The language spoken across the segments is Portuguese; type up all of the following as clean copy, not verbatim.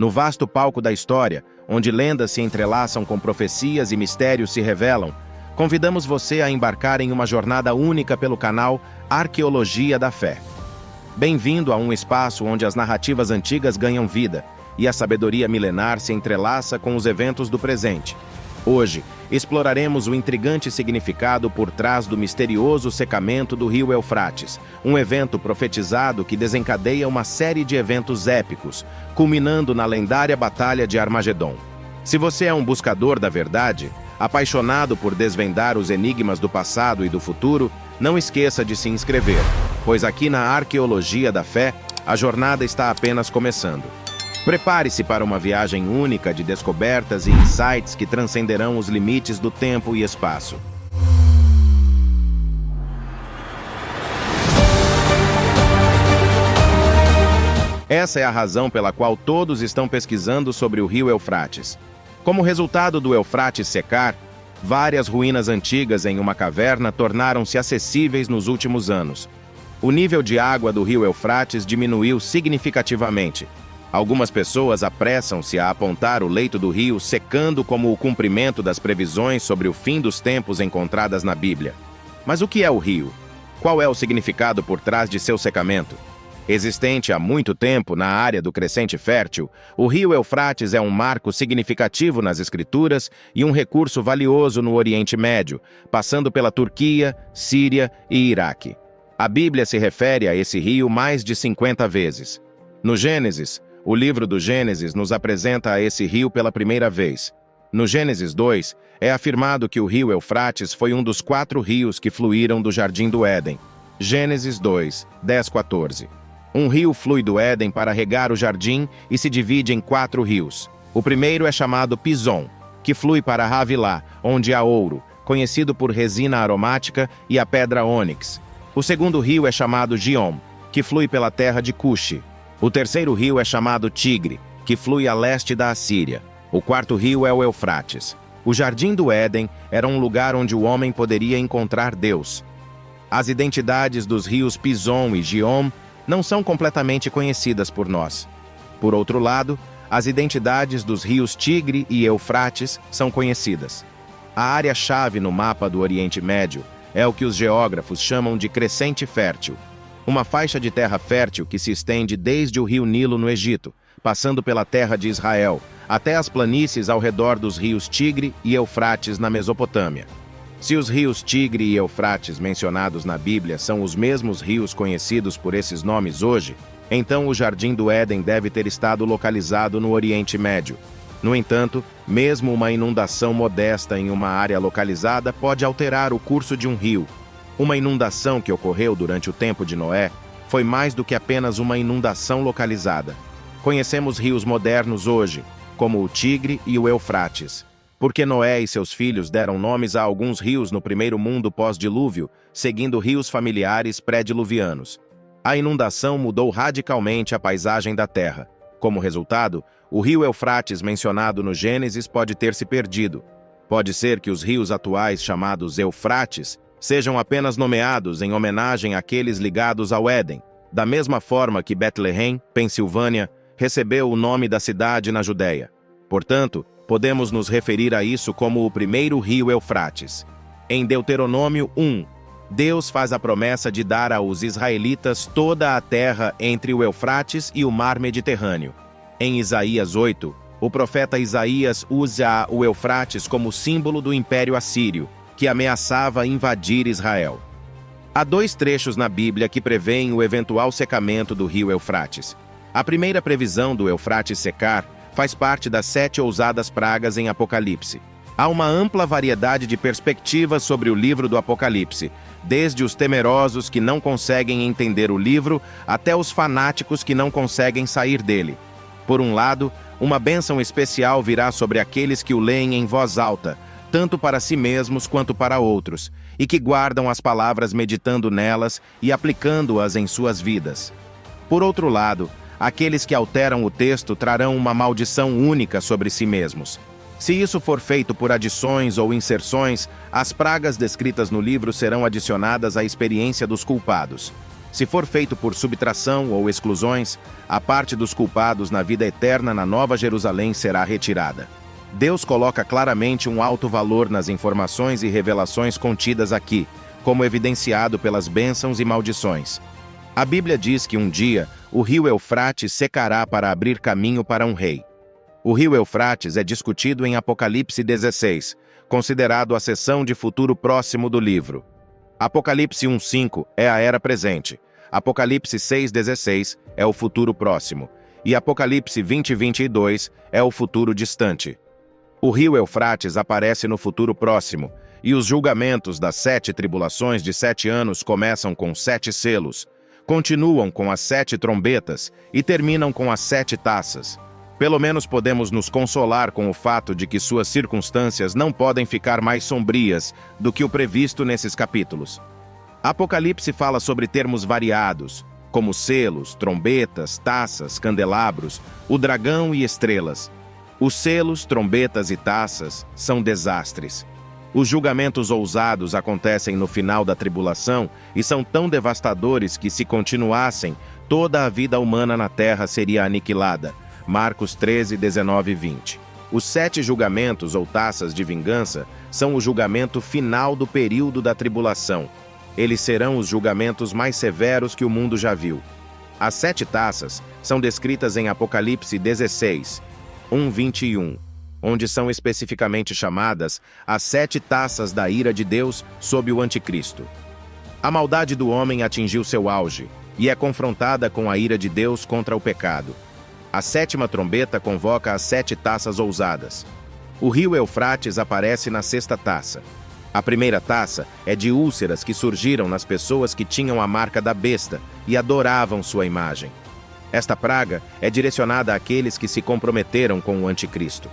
No vasto palco da história, onde lendas se entrelaçam com profecias e mistérios se revelam, convidamos você a embarcar em uma jornada única pelo canal Arqueologia da Fé. Bem-vindo a um espaço onde as narrativas antigas ganham vida e a sabedoria milenar se entrelaça com os eventos do presente. Hoje, exploraremos o intrigante significado por trás do misterioso secamento do rio Eufrates, um evento profetizado que desencadeia uma série de eventos épicos, culminando na lendária Batalha de Armagedon. Se você é um buscador da verdade, apaixonado por desvendar os enigmas do passado e do futuro, não esqueça de se inscrever, pois aqui na Arqueologia da Fé, a jornada está apenas começando. Prepare-se para uma viagem única de descobertas e insights que transcenderão os limites do tempo e espaço. Essa é a razão pela qual todos estão pesquisando sobre o rio Eufrates. Como resultado do Eufrates secar, várias ruínas antigas em uma caverna tornaram-se acessíveis nos últimos anos. O nível de água do rio Eufrates diminuiu significativamente. Algumas pessoas apressam-se a apontar o leito do rio secando como o cumprimento das previsões sobre o fim dos tempos encontradas na Bíblia. Mas o que é o rio? Qual é o significado por trás de seu secamento? Existente há muito tempo na área do Crescente Fértil, o rio Eufrates é um marco significativo nas Escrituras e um recurso valioso no Oriente Médio, passando pela Turquia, Síria e Iraque. A Bíblia se refere a esse rio mais de 50 vezes. No Gênesis, o livro do Gênesis nos apresenta a esse rio pela primeira vez. No Gênesis 2, é afirmado que o rio Eufrates foi um dos 4 rios que fluíram do Jardim do Éden. Gênesis 2, 10-14. Um rio flui do Éden para regar o jardim e se divide em 4 rios. O primeiro é chamado Pison, que flui para Havilá, onde há ouro, conhecido por resina aromática e a pedra ônix. O segundo rio é chamado Giom, que flui pela terra de Cuxi. O terceiro rio é chamado Tigre, que flui a leste da Assíria. O quarto rio é o Eufrates. O Jardim do Éden era um lugar onde o homem poderia encontrar Deus. As identidades dos rios Pison e Giom não são completamente conhecidas por nós. Por outro lado, as identidades dos rios Tigre e Eufrates são conhecidas. A área-chave no mapa do Oriente Médio é o que os geógrafos chamam de Crescente Fértil, uma faixa de terra fértil que se estende desde o rio Nilo no Egito, passando pela terra de Israel, até as planícies ao redor dos rios Tigre e Eufrates na Mesopotâmia. Se os rios Tigre e Eufrates mencionados na Bíblia são os mesmos rios conhecidos por esses nomes hoje, então o Jardim do Éden deve ter estado localizado no Oriente Médio. No entanto, mesmo uma inundação modesta em uma área localizada pode alterar o curso de um rio. Uma inundação que ocorreu durante o tempo de Noé foi mais do que apenas uma inundação localizada. Conhecemos rios modernos hoje, como o Tigre e o Eufrates, porque Noé e seus filhos deram nomes a alguns rios no primeiro mundo pós-dilúvio, seguindo rios familiares pré-diluvianos. A inundação mudou radicalmente a paisagem da Terra. Como resultado, o rio Eufrates mencionado no Gênesis pode ter se perdido. Pode ser que os rios atuais chamados Eufrates sejam apenas nomeados em homenagem àqueles ligados ao Éden, da mesma forma que Bethlehem, Pensilvânia, recebeu o nome da cidade na Judéia. Portanto, podemos nos referir a isso como o primeiro rio Eufrates. Em Deuteronômio 1, Deus faz a promessa de dar aos israelitas toda a terra entre o Eufrates e o mar Mediterrâneo. Em Isaías 8, o profeta Isaías usa o Eufrates como símbolo do Império Assírio, que ameaçava invadir Israel. Há 2 trechos na Bíblia que prevêem o eventual secamento do rio Eufrates. A primeira previsão do Eufrates secar faz parte das 7 ousadas pragas em Apocalipse. Há uma ampla variedade de perspectivas sobre o livro do Apocalipse, desde os temerosos que não conseguem entender o livro até os fanáticos que não conseguem sair dele. Por um lado, uma bênção especial virá sobre aqueles que o leem em voz alta, tanto para si mesmos quanto para outros, e que guardam as palavras meditando nelas e aplicando-as em suas vidas. Por outro lado, aqueles que alteram o texto trarão uma maldição única sobre si mesmos. Se isso for feito por adições ou inserções, as pragas descritas no livro serão adicionadas à experiência dos culpados. Se for feito por subtração ou exclusões, a parte dos culpados na vida eterna na Nova Jerusalém será retirada. Deus coloca claramente um alto valor nas informações e revelações contidas aqui, como evidenciado pelas bênçãos e maldições. A Bíblia diz que um dia o rio Eufrates secará para abrir caminho para um rei. O rio Eufrates é discutido em Apocalipse 16, considerado a seção de futuro próximo do livro. Apocalipse 1:5 é a era presente, Apocalipse 6:16 é o futuro próximo, e Apocalipse 20:22 é o futuro distante. O rio Eufrates aparece no futuro próximo, e os julgamentos das 7 tribulações de 7 anos começam com 7 selos, continuam com as 7 trombetas e terminam com as 7 taças. Pelo menos podemos nos consolar com o fato de que suas circunstâncias não podem ficar mais sombrias do que o previsto nesses capítulos. Apocalipse fala sobre termos variados, como selos, trombetas, taças, candelabros, o dragão e estrelas. Os selos, trombetas e taças são desastres. Os julgamentos ousados acontecem no final da tribulação e são tão devastadores que, se continuassem, toda a vida humana na terra seria aniquilada. Marcos 13, 19 e 20. Os 7 julgamentos ou taças de vingança são o julgamento final do período da tribulação. Eles serão os julgamentos mais severos que o mundo já viu. As 7 taças são descritas em Apocalipse 16, 1:21, onde são especificamente chamadas as 7 taças da ira de Deus sob o anticristo. A maldade do homem atingiu seu auge e é confrontada com a ira de Deus contra o pecado. A 7ª trombeta convoca as 7 taças ousadas. O rio Eufrates aparece na 6ª taça. A primeira taça é de úlceras que surgiram nas pessoas que tinham a marca da besta e adoravam sua imagem. Esta praga é direcionada àqueles que se comprometeram com o anticristo.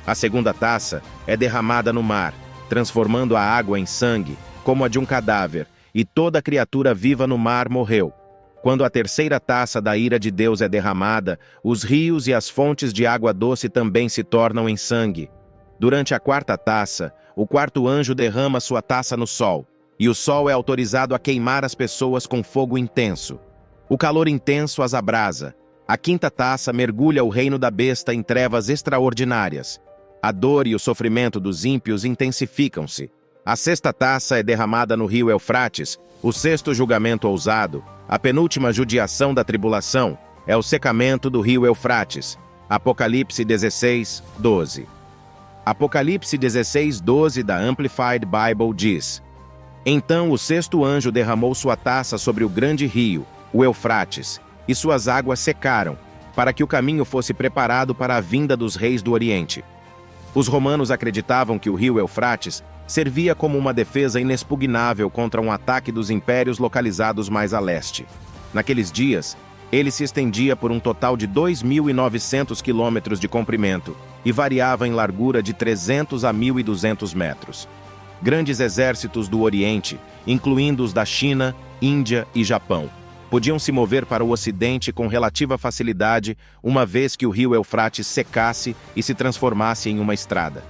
A 2ª taça é derramada no mar, transformando a água em sangue, como a de um cadáver, e toda criatura viva no mar morreu. Quando a 3ª taça da ira de Deus é derramada, os rios e as fontes de água doce também se tornam em sangue. Durante a 4ª taça, o 4º anjo derrama sua taça no sol, e o sol é autorizado a queimar as pessoas com fogo intenso. O calor intenso as abrasa. A 5ª taça mergulha o reino da besta em trevas extraordinárias. A dor e o sofrimento dos ímpios intensificam-se. A 6ª taça é derramada no rio Eufrates, o 6º julgamento ousado, a penúltima judiação da tribulação, é o secamento do rio Eufrates. Apocalipse 16, 12. Apocalipse 16, 12 da Amplified Bible diz: Então o 6º anjo derramou sua taça sobre o grande rio, o Eufrates, e suas águas secaram, para que o caminho fosse preparado para a vinda dos reis do Oriente. Os romanos acreditavam que o rio Eufrates servia como uma defesa inexpugnável contra um ataque dos impérios localizados mais a leste. Naqueles dias, ele se estendia por um total de 2.900 quilômetros de comprimento e variava em largura de 300 a 1.200 metros. Grandes exércitos do Oriente, incluindo os da China, Índia e Japão, podiam se mover para o Ocidente com relativa facilidade, uma vez que o rio Eufrates secasse e se transformasse em uma estrada.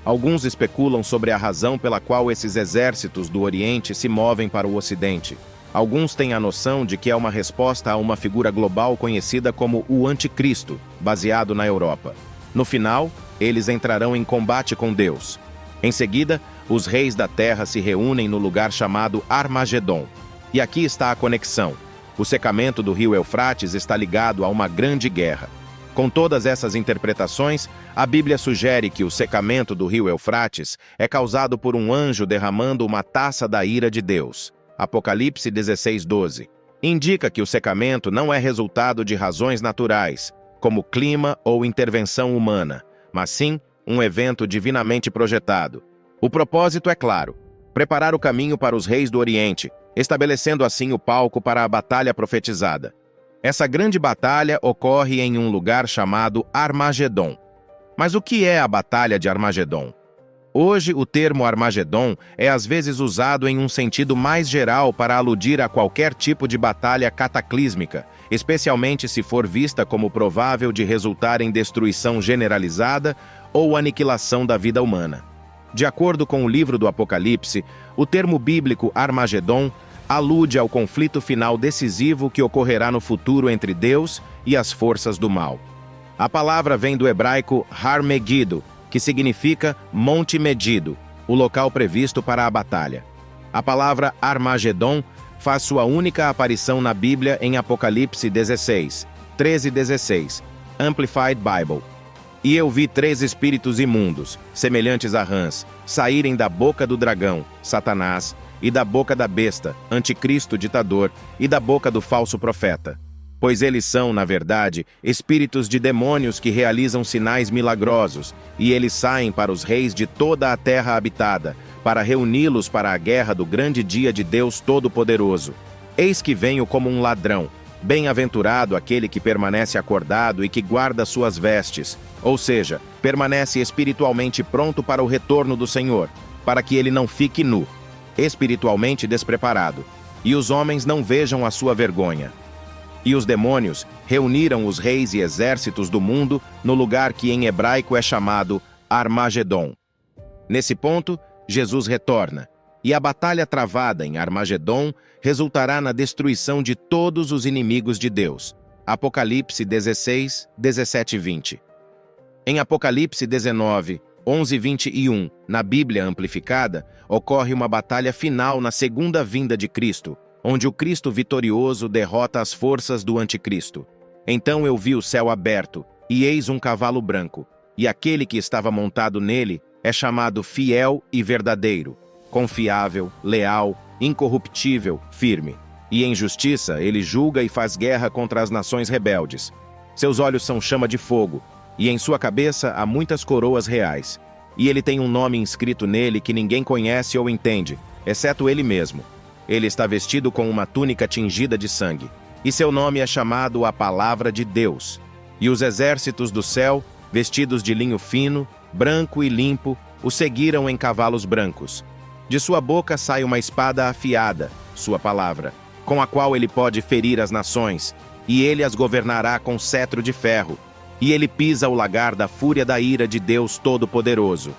Alguns especulam sobre a razão pela qual esses exércitos do Oriente se movem para o Ocidente. Alguns têm a noção de que é uma resposta a uma figura global conhecida como o Anticristo, baseado na Europa. No final, eles entrarão em combate com Deus. Em seguida, os reis da terra se reúnem no lugar chamado Armagedon. E aqui está a conexão. O secamento do rio Eufrates está ligado a uma grande guerra. Com todas essas interpretações, a Bíblia sugere que o secamento do rio Eufrates é causado por um anjo derramando uma taça da ira de Deus. Apocalipse 16, 12. Indica que o secamento não é resultado de razões naturais, como clima ou intervenção humana, mas sim um evento divinamente projetado. O propósito é claro: preparar o caminho para os reis do Oriente, estabelecendo assim o palco para a batalha profetizada. Essa grande batalha ocorre em um lugar chamado Armagedon. Mas o que é a Batalha de Armagedon? Hoje, o termo Armagedon é às vezes usado em um sentido mais geral para aludir a qualquer tipo de batalha cataclísmica, especialmente se for vista como provável de resultar em destruição generalizada ou aniquilação da vida humana. De acordo com o livro do Apocalipse, o termo bíblico Armagedon alude ao conflito final decisivo que ocorrerá no futuro entre Deus e as forças do mal. A palavra vem do hebraico Har Megiddo, que significa Monte Medido, o local previsto para a batalha. A palavra Armagedon faz sua única aparição na Bíblia em Apocalipse 16, 13:16, Amplified Bible. E eu vi 3 espíritos imundos, semelhantes a rãs, saírem da boca do dragão, Satanás, e da boca da besta, anticristo ditador, e da boca do falso profeta. Pois eles são, na verdade, espíritos de demônios que realizam sinais milagrosos, e eles saem para os reis de toda a terra habitada, para reuni-los para a guerra do grande dia de Deus Todo-Poderoso. Eis que venho como um ladrão. Bem-aventurado aquele que permanece acordado e que guarda suas vestes, ou seja, permanece espiritualmente pronto para o retorno do Senhor, para que ele não fique nu, espiritualmente despreparado, e os homens não vejam a sua vergonha. E os demônios reuniram os reis e exércitos do mundo no lugar que em hebraico é chamado Armagedon. Nesse ponto, Jesus retorna, e a batalha travada em Armagedon resultará na destruição de todos os inimigos de Deus. Apocalipse 16, 17 e 20. Em Apocalipse 19, 11, 20 e 1, na Bíblia Amplificada, ocorre uma batalha final na segunda vinda de Cristo, onde o Cristo vitorioso derrota as forças do anticristo. Então eu vi o céu aberto, e eis um cavalo branco, e aquele que estava montado nele é chamado Fiel e Verdadeiro, confiável, leal, incorruptível, firme. E em justiça ele julga e faz guerra contra as nações rebeldes. Seus olhos são chama de fogo, e em sua cabeça há muitas coroas reais. E ele tem um nome inscrito nele que ninguém conhece ou entende, exceto ele mesmo. Ele está vestido com uma túnica tingida de sangue, e seu nome é chamado a Palavra de Deus. E os exércitos do céu, vestidos de linho fino, branco e limpo, o seguiram em cavalos brancos. De sua boca sai uma espada afiada, sua palavra, com a qual ele pode ferir as nações, e ele as governará com cetro de ferro, e ele pisa o lagar da fúria da ira de Deus Todo-Poderoso.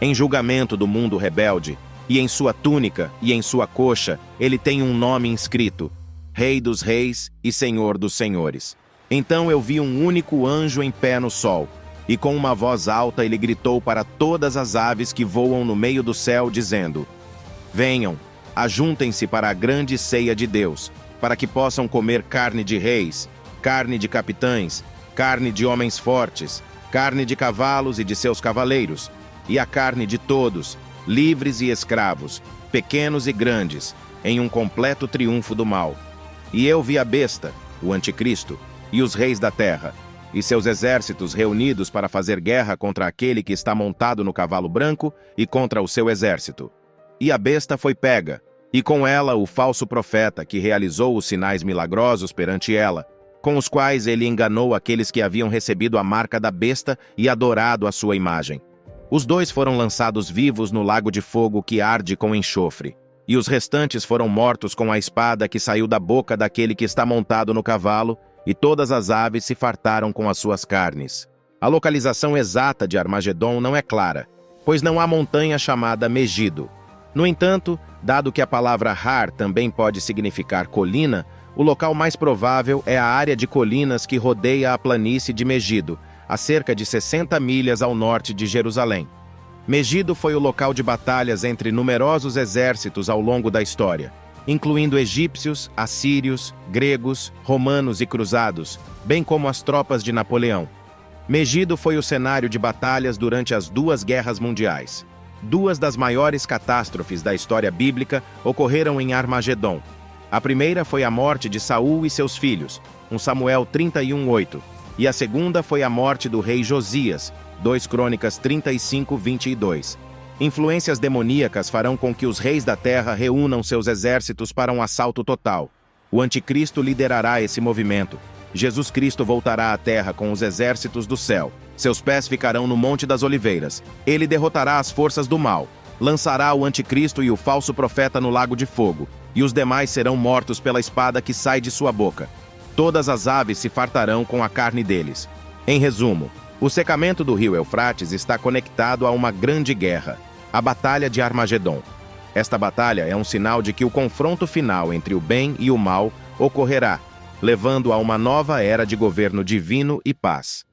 Em julgamento do mundo rebelde, e em sua túnica e em sua coxa, ele tem um nome inscrito: Rei dos Reis e Senhor dos Senhores. Então eu vi um único anjo em pé no sol, e com uma voz alta ele gritou para todas as aves que voam no meio do céu, dizendo: Venham, ajuntem-se para a grande ceia de Deus, para que possam comer carne de reis, carne de capitães, carne de homens fortes, carne de cavalos e de seus cavaleiros, e a carne de todos, livres e escravos, pequenos e grandes, em um completo triunfo do mal. E eu vi a besta, o anticristo, e os reis da terra, e seus exércitos reunidos para fazer guerra contra aquele que está montado no cavalo branco e contra o seu exército. E a besta foi pega, e com ela o falso profeta que realizou os sinais milagrosos perante ela, com os quais ele enganou aqueles que haviam recebido a marca da besta e adorado a sua imagem. Os 2 foram lançados vivos no lago de fogo que arde com enxofre, e os restantes foram mortos com a espada que saiu da boca daquele que está montado no cavalo, e todas as aves se fartaram com as suas carnes. A localização exata de Armagedon não é clara, pois não há montanha chamada Megido. No entanto, dado que a palavra Har também pode significar colina, o local mais provável é a área de colinas que rodeia a planície de Megido, a cerca de 60 milhas ao norte de Jerusalém. Megido foi o local de batalhas entre numerosos exércitos ao longo da história, incluindo egípcios, assírios, gregos, romanos e cruzados, bem como as tropas de Napoleão. Megido foi o cenário de batalhas durante as 2 guerras mundiais. 2 das maiores catástrofes da história bíblica ocorreram em Armagedon. A primeira foi a morte de Saul e seus filhos, 1 Samuel 31:8, e a segunda foi a morte do rei Josias, 2 Crônicas 35:22. Influências demoníacas farão com que os reis da terra reúnam seus exércitos para um assalto total. O anticristo liderará esse movimento. Jesus Cristo voltará à terra com os exércitos do céu. Seus pés ficarão no Monte das Oliveiras. Ele derrotará as forças do mal, lançará o anticristo e o falso profeta no lago de fogo, e os demais serão mortos pela espada que sai de sua boca. Todas as aves se fartarão com a carne deles. Em resumo, o secamento do rio Eufrates está conectado a uma grande guerra, a Batalha de Armagedon. Esta batalha é um sinal de que o confronto final entre o bem e o mal ocorrerá, levando a uma nova era de governo divino e paz.